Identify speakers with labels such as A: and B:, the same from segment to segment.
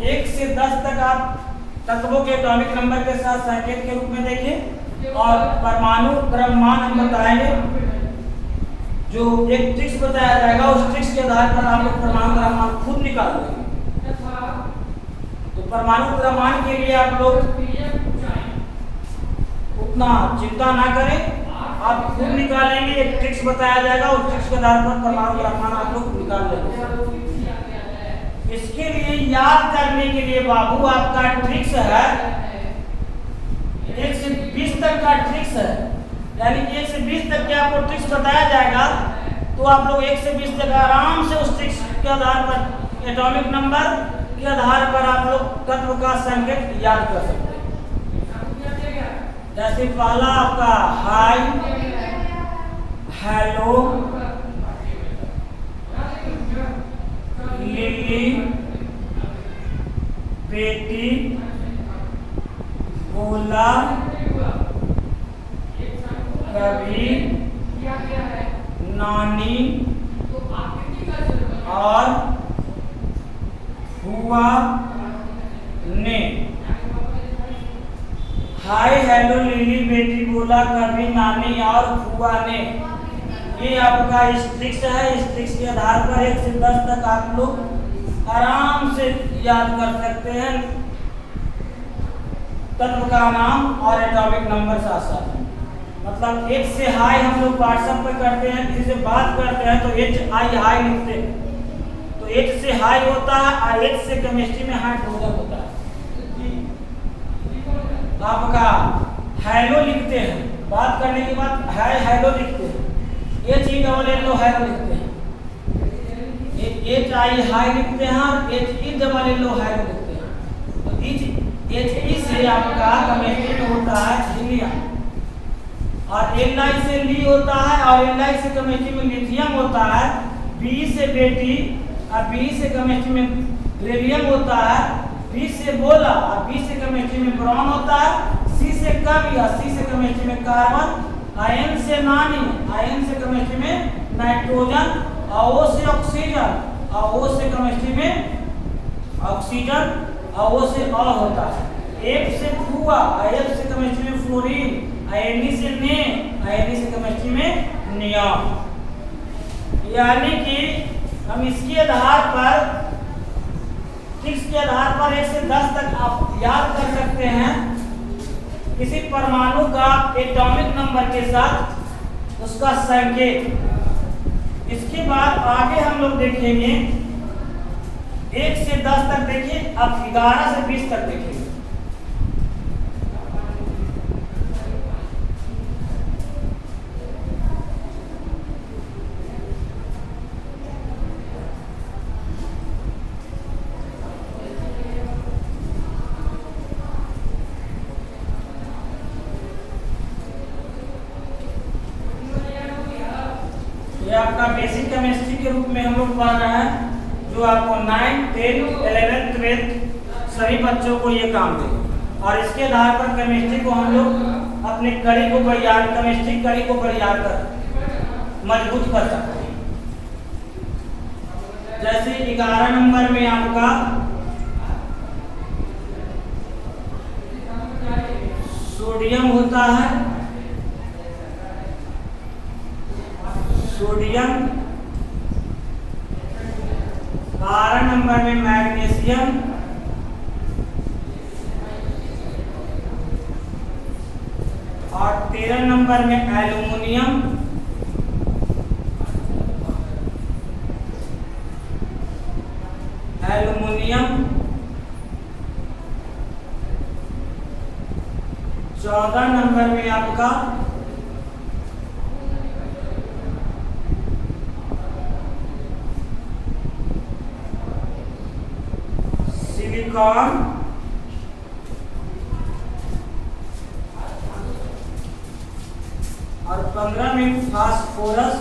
A: 1 से 10 तक आप तत्वों के एटॉमिक नंबर के साथ संकेत के रूप में देखिए और परमाणु द्रव्यमान हम बताएंगे। जो एक ट्रिक्स बताया जाएगा उस ट्रिक्स के आधार पर आप लोग परमाणु द्रव्यमान खुद निकाल देंगे। तो परमाणु द्रव्यमान के लिए आप लोग उतना चिंता ना करें, आप खुद निकालेंगे। एक ट्रिक्स बताया जाएगा, उस ट्रिक्स के आधार पर परमाणु द्रव्यमान आप लोग निकाल लेंगे। इसके लिए याद करने के लिए बाबू आपका ट्रिक्स है 1 से 20 तक का ट्रिक्स है, यानी कि 1 से 20 तक के आपको ट्रिक्स बताया जाएगा। तो आप लोग 1 से 20 तक आराम से उस ट्रिक्स के आधार पर एटॉमिक नंबर के आधार पर आप लोग तत्व का संकेत याद कर सकते हैं। जैसे पहला आपका हाई, हेलो, लिली, बेटी, बोला, कभी, नानी और हुआ ने। हाय, हेलो, लिली, बेटी, बोला, कभी, नानी और हुआ ने, ये आपका इस ट्रिक्स है। इस ट्रिक्स के आधार पर 1 से 10 तक आप लोग आराम से याद कर सकते हैं तत्व का नाम और एटॉमिक नंबर साथ साथ। मतलब 1 से हाई हम लोग व्हाट्सएप पर करते हैं, किसी से बात करते हैं तो HI हाई लिखते हैं, तो H से हाई होता है और H से केमिस्ट्री में हाइड्रोजन होता है। आपका हेलो लिखते हैं, बात करने के बाद हाय हेलो लिखते हैं, HELLO हेलो लिखते हैं, HI हाई लिखते हैं और HELLO हेलो लिखते हैं। तो HE से आपका केमिस्ट्री में होता है हीलियम और Li से ली होता है और Li से केमिस्ट्री में लिथियम होता है। B से बेटी और B से केमिस्ट्री में बेरिलियम होता है। B से बोला और B से केमिस्ट्री में बोरॉन होता है। C से कवि और C से केमिस्ट्री में कार्बन। N से नानी, N से केमिस्ट्री में नाइट्रोजन और O से ऑक्सीजन और O से केमिस्ट्री में ऑक्सीजन और O से अ होता है। F से फुआ और F से केमिस्ट्री में फ्लोरीन, Ne से ने, Ne से केमिस्ट्री में नियॉन। यानी कि हम इसके आधार पर ट्रिक्स के आधार पर 1 से 10 तक आप याद कर सकते हैं किसी परमाणु का एटॉमिक नंबर के साथ उसका संकेत। इसके बाद आगे हम लोग देखेंगे 1 से 10 तक देखिए, अब 11 से 20 तक देखेंगे। ये आपका बेसिक केमिस्ट्री के रूप में हम लोग पढ़ रहे हैं, जो आपको 9, 10, 11, 12 सभी बच्चों को ये काम देगा। और इसके आधार पर केमिस्ट्री को हम लोग अपनी कड़ी को बरियार, केमिस्ट्री कड़ी को बरियार कर मजबूत कर सकते हैं। जैसे 11 नंबर में आपका सोडियम होता है, सोडियम। 12 नंबर में मैग्नीशियम, और 13 नंबर में एल्युमिनियम, एल्युमिनियम। 14 नंबर में आपका सिलिकॉन, और 15 में फास्फोरस,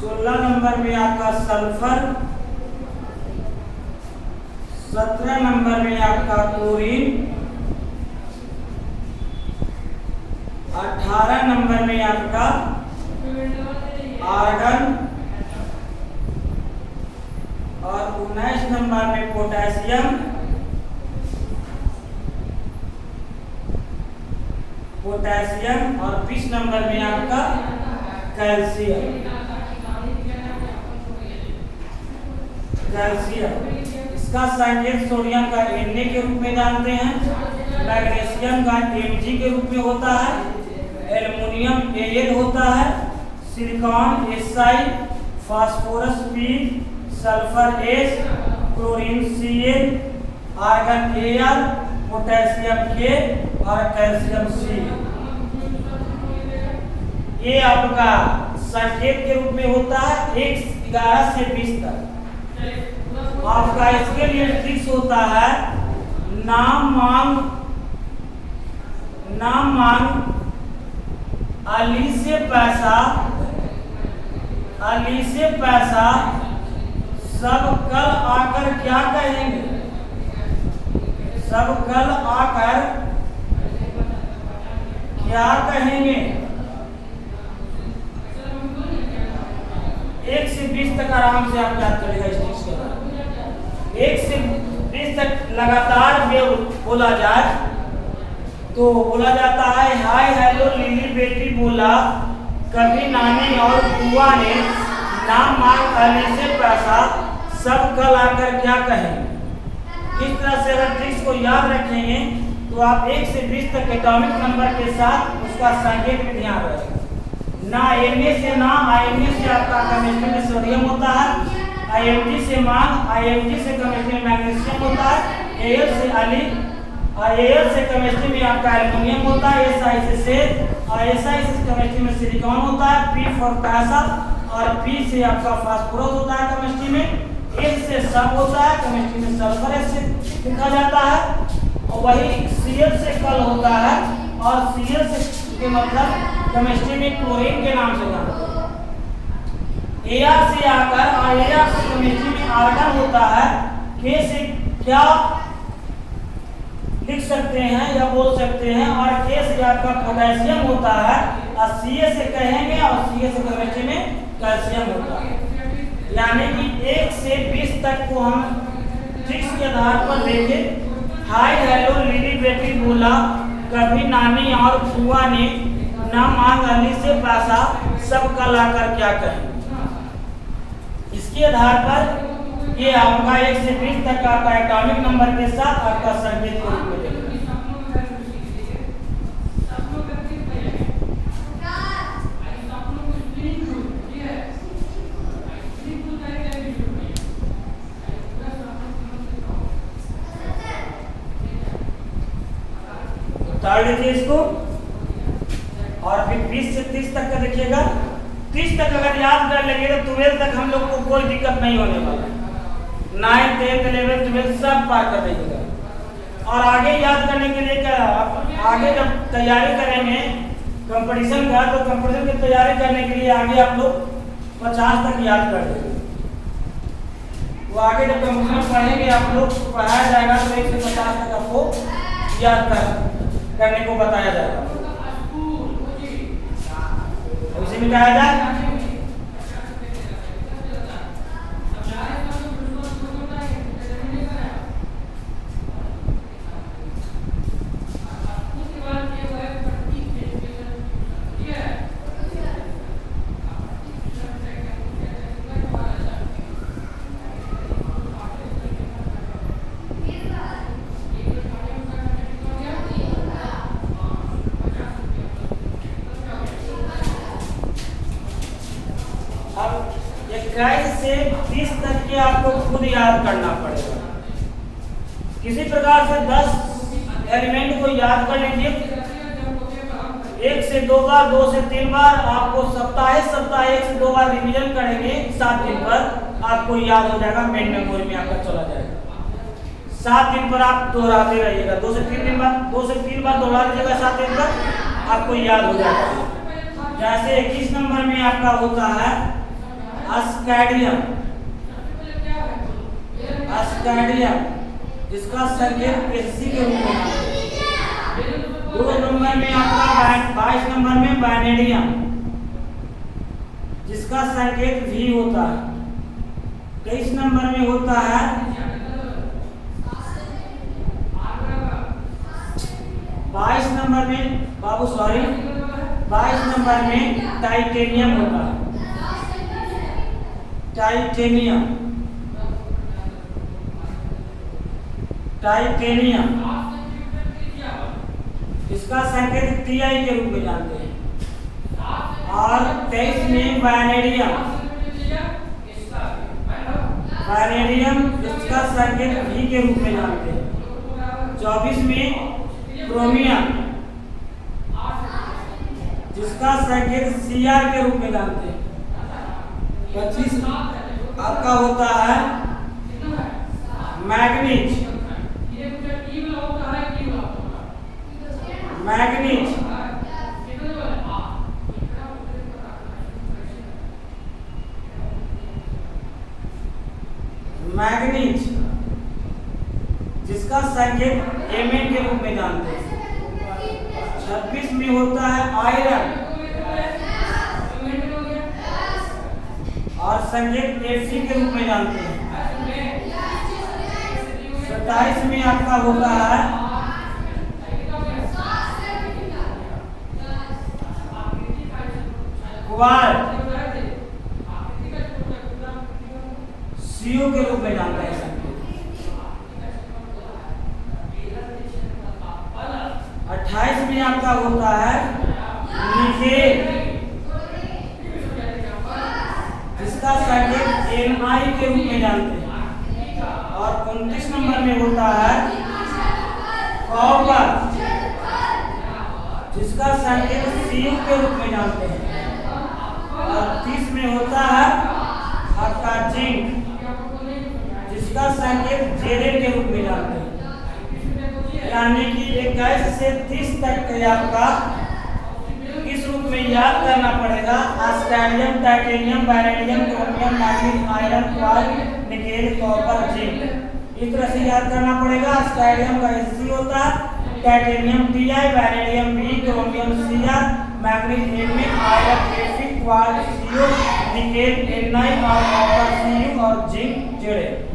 A: 16 नंबर में आपका सल्फर, 17 नंबर में आपका क्लोरीन, 18 नंबर में आपका आर्गन और 19 नंबर में पोटेशियम, और 20 नंबर में आपका कैल्शियम। इसका संकेत सोडियम का Na के रूप में जानते हैं, मैग्नीशियम का Mg के रूप में होता है, एल्युमिनियम Al होता है, silicon Si, phosphorus P, sulphur H, chlorine Cl, argon Al, potassium K और कैल्शियम C। ये आपका संकेत के रूप में होता है 11 से 20 तक। आपका इसके लिए ट्रिक्स होता है नाम मांग अली से पैसा सब कल आकर क्या कहेंगे, सब कल आकर क्या कहेंगे। 1 से 20 तक आराम से आप याद करेगा इस चीज के बाद। 1 से 20 तक लगातार बोला जाए तो बोला जाता है हाय हेलो लिली बेटी बोला, कभी नानी और बुआ ने नाम मांग अली से पैसा सब कल आकर क्या कहेंगे। इस तरह से अगर ट्रिक्स को याद रखेंगे तो आप 1 से 20 तक एटॉमिक नंबर के साथ उसका संकेत में ध्यान रखेंगे। ना Na से नाम, Na से आपका केमिस्ट्री में सोडियम होता है, Mg से मान, Mg से केमिस्ट्री में मैग्नीशियम होता है, Al से अली, Al से केमिस्ट्री में आपका एल्युमिनियम होता है, Si से सेद और Si से केमिस्ट्री में सिलिकॉन होता है, P फॉर पैसा और P से आपका फास्फोरस होता है केमिस्ट्री में, S से सब होता है केमिस्ट्री में, सल्फर से लिखा जाता है और वही Cl से कल होता है और Cl से के मतलब केमिस्ट्री में क्लोरीन के नाम से जानते हैं। Ar से आकर Ar से केमिस्ट्री में आर्गन होता है, K से क्या लिख सकते हैं या बोल सकते हैं और K से आपका पोटेशियम होता है और Ca से कहेंगे और Ca से केमिस्ट्री में कैल्शियम होता है। यानी कि 1 से 20 तक को हम ट्रिक्स के आधार पर देखें। हाय हेलो लिली बेटी बोला, कभी नानी और बुआ ने ना मांग अली से पैसा सब कल आकर क्या कहें। इसके आधार पर ये आपका 1 से 20 तक आपका एटॉमिक नंबर के साथ आपका संकेत के रूप में देगा। थर्ड देखिए इसको और फिर 20 से 30 तक का देखिएगा। 30 तक अगर याद कर लेंगे तो 12 तक हम लोग को कोई दिक्कत नहीं होने वाला। 9, 10, 11, 12 सब पार कर देंगे। और आगे याद करने के लिए क्या, आगे जब तैयारी करेंगे कंपटीशन का तो कंपटीशन की तैयारी करने के लिए आगे आप लोग 50 तक याद कर देंगे। वो आगे जब कंपटीशन पढ़ेंगे आप लोग पढ़ाया जाएगा तो 1 से 50 तक आपको याद करने को बताया जाएगा। उसी में कहा जाए से 30 तक के आपको खुद याद करना पड़ेगा। किसी प्रकार से 10 एलिमेंट को याद कर लीजिए। 1 से 2 बार, 2 से 3 बार आपको सप्ताह 1 से 2 बार रिवीजन करेंगे। 7 दिन पर आपको याद हो जाएगा, मेन मेमोरी में आपका चला जाएगा। 7 दिन पर आप दोहराते रहिएगा। 2 से 3 बार दोहरा लीजिएगा। 7 दिन पर आपको याद हो जाएगा। जैसे 21 नंबर में आपका होता है अस्कैडियम। इसका संकेत एससी के रूप में है। 2 नंबर में आपका 22 नंबर में वैनेडियम, जिसका संकेत V होता है। 23 नंबर में होता है 22 नंबर में बाबू 22 नंबर में टाइटेनियम होता है। टाइटेनियम इसका संकेत Ti के रूप में जानते हैं। और 23 में वैनेडियम इसका संकेत V के रूप में जानते हैं। 24 में क्रोमियम जिसका संकेत Cr के रूप में जानते हैं। 25 आपका होता है मैग्नीज। जिसका संकेत Mn के रूप में जानते हैं। 26 में होता है आयरन और संकेत Fe के रूप में जानते हैं। 27 में आपका होता है क्वार्ट CO के रूप में जानते हैं। 28 में आपका होता है निकेल जिसका संकेत Ni के रूप में जानते हैं। और 29 नंबर में होता है कॉपर जिसका संकेत Cu के रूप में जानते हैं। और 30 में होता है आपका जिंक जिसका संकेत Zn के रूप में जानते हैं। यानी कि 21 से 30 तक के आपका इस रूप में याद करना पड़ेगा। आस्ट्रेलियम, titanium, vanadium, chromium, manganese, iron, quartz, nickel, copper, zinc. इस तरह से याद करना पड़ेगा। आस्ट्रेलियम का Sc होता है, titanium Ti, vanadium V, chromium Cr, manganese Me, iron Fe, quartz Co, nickel Ni और कॉपर Cu और जिंक Zn।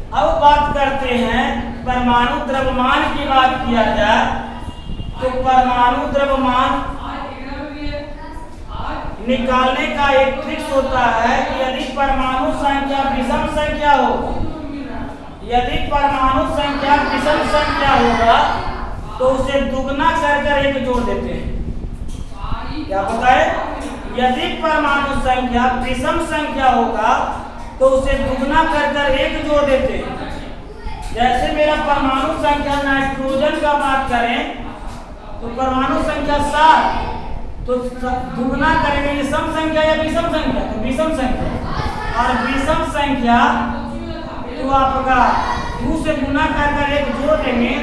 A: अब बात करते हैं परमाणु द्रव्यमान की बात किया जाए तो परमाणु द्रव्यमान निकालने का एक ट्रिक्स होता है कि यदि परमाणु संख्या विषम संख्या हो, यदि परमाणु संख्या विषम संख्या होगा तो उसे दुगना कर एक जोड़ देते हैं। क्या बताए? यदि परमाणु संख्या विषम संख्या होगा तो उसे दुगना कर एक जोड़ देते हैं। जैसे मेरा परमाणु संख्या नाइट्रोजन का बात करें तो परमाणु संख्या 7 तो दुगना करेंगे ये सम संख्या या विषम संख्या, तो विषम संख्या। और विषम संख्या तो आपका 2 से गुना कर एक जोड़ देंगे।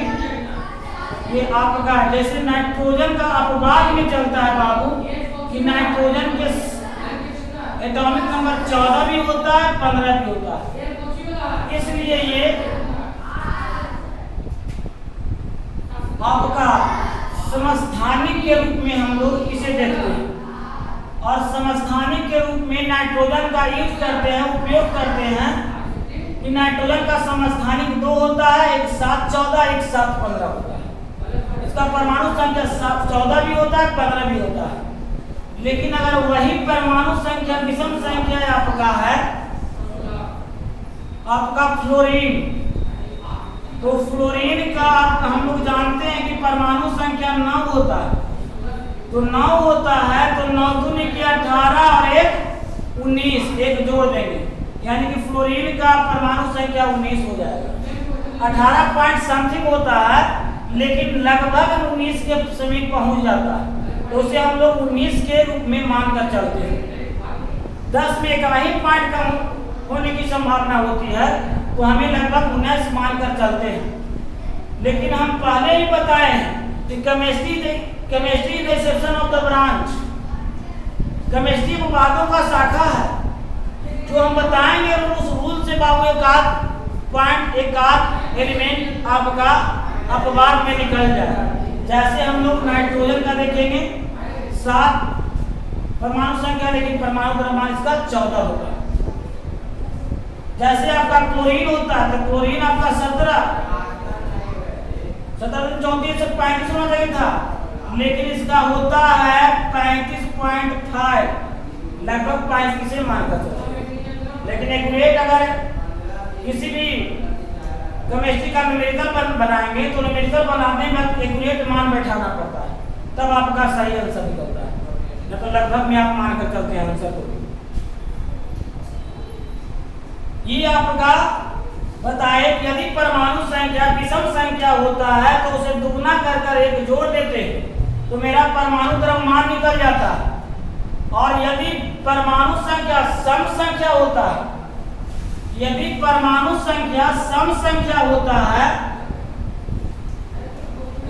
A: ये आपका जैसे नाइट्रोजन का अपवाद में चलता है बाबू कि नाइट्रोजन के एटॉमिक नंबर 14 भी होता है, 15 भी होता है। इसलिए ये आपका समस्थानिक के रूप में हम लोग इसे देखते हैं। और समस्थानिक के रूप में नाइट्रोजन का यूज करते हैं, उपयोग करते हैं कि नाइट्रोजन का समस्थानिक 2 होता है, एक 7 14 एक 7 15 होता है। इसका परमाणु संख्या 7 14 भी होता है, 15 भी होता है। लेकिन अगर वही परमाणु संख्या विषम संख्या आपका है आपका फ्लोरीन, तो फ्लोरीन का हम लोग जानते हैं कि परमाणु संख्या 9 होता है। तो 9 होता है तो 9 दूनी की 18 और 1 19 एक जोड़ देंगे, यानी कि फ्लोरीन का परमाणु संख्या 19 हो जाएगा। 18 पॉइंट समथिंग होता है लेकिन लगभग 19 के समीप पहुंच जाता है, तो उसे हम लोग 19 के रूप में मानकर चलते हैं। 10 में एक ही पॉइंट कम होने की संभावना होती है तो हमें लगभग 19 मानकर चलते हैं। लेकिन हम पहले ही बताए हैं कि chemistry the section of the branch, chemistry विभागों का शाखा है। जो हम बताएंगे उस रूल से बाबू एक आध एलिमेंट आपका अपवाद में निकल जाए। जैसे हम लोग नाइट्रोजन का देखेंगे 7 परमाणु संख्या, लेकिन परमाणु द्रव्यमान इसका 14 होगा। जैसे आपका क्लोरीन होता है, तो क्लोरीन आपका 17 34 से 35 होना चाहिए था, लेकिन इसका होता है 35.5, लगभग 35 से मानकर चलते। लेकिन एक्यूरेट अगर किसी भी केमिस्ट्री का न्यूमेरिकल बनाएंगे तो न्यूमेरिकल बनाने में एक्यूरेट मान बैठाना पड़ता है, तब आपका सही आंसर निकलता है, न तो लगभग में आप मानकर चलते हैं आंसर को। ये आपका बताए कि यदि परमाणु संख्या विषम संख्या होता है तो उसे दुगना कर कर एक जोड़ देते हैं तो मेरा परमाणु द्रव्यमान निकल जाता है। और यदि परमाणु संख्या सम संख्या होता है, यदि परमाणु संख्या सम संख्या होता है,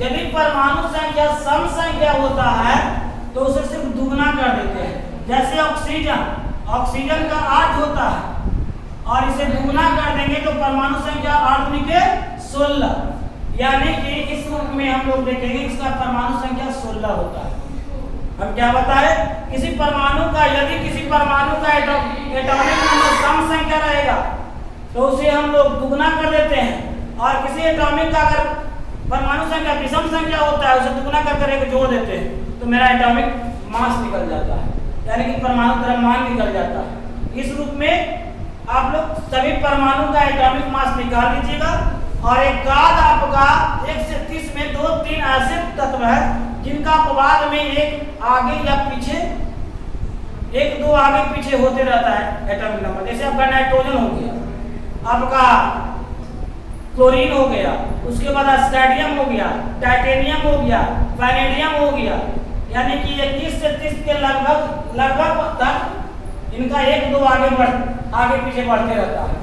A: यदि परमाणु संख्या सम संख्या होता है तो उसे सिर्फ दुगना कर देते हैं। जैसे ऑक्सीजन, ऑक्सीजन का 8 होता है और इसे दुगना कर देंगे तो परमाणु संख्या 8 × 16, यानी कि इस रूप में हम लोग देखेंगे इसका परमाणु संख्या 16 होता है। हम क्या बताए, किसी परमाणु का यदि किसी परमाणु का एटॉमिक नंबर सम संख्या रहेगा तो उसे हम लोग दुगना कर देते हैं, और किसी एटॉमिक का अगर परमाणु संख्या विषम संख्या होता है उसे दुगना कर एक जोड़ देते हैं तो मेरा एटॉमिक मास निकल जाता है, यानी कि परमाणु द्रव्यमान निकल जाता है। इस रूप में आप लोग सभी परमाणु का एटॉमिक मास निकाल लीजिएगा। और एक गाद आपका 1 से 30 में 2-3 ऐसे तत्व है जिनका अपवाद में एक आगे या पीछे, 1-2 आगे पीछे होते रहता है एटॉमिक नंबर। जैसे आपका नाइट्रोजन हो गया, आपका क्लोरीन हो गया, उसके बाद स्कैंडियम हो गया, टाइटेनियम हो गया, वैनेडियम हो गया, यानी कि 21 से 30 के लगभग तक इनका 1-2 आगे पीछे बढ़ते रहता है।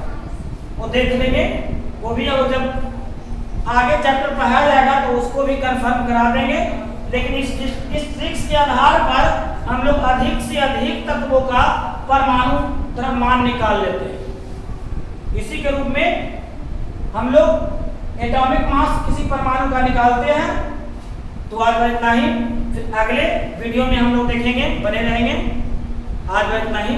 A: वो देख लेंगे, वो भी अब जब आगे चैप्टर पढ़ाया जाएगा तो उसको भी कंफर्म करा देंगे। लेकिन इस ट्रिक्स के आधार पर हम लोग अधिक से अधिक तत्वों का परमाणु द्रव्यमान निकाल लेते हैं। इसी के रूप में हम लोग एटॉमिक मास किसी परमाणु का निकालते हैं। तो आज इतना ही, फिर अगले वीडियो में हम लोग देखेंगे, बने रहेंगे। आज इतना ही।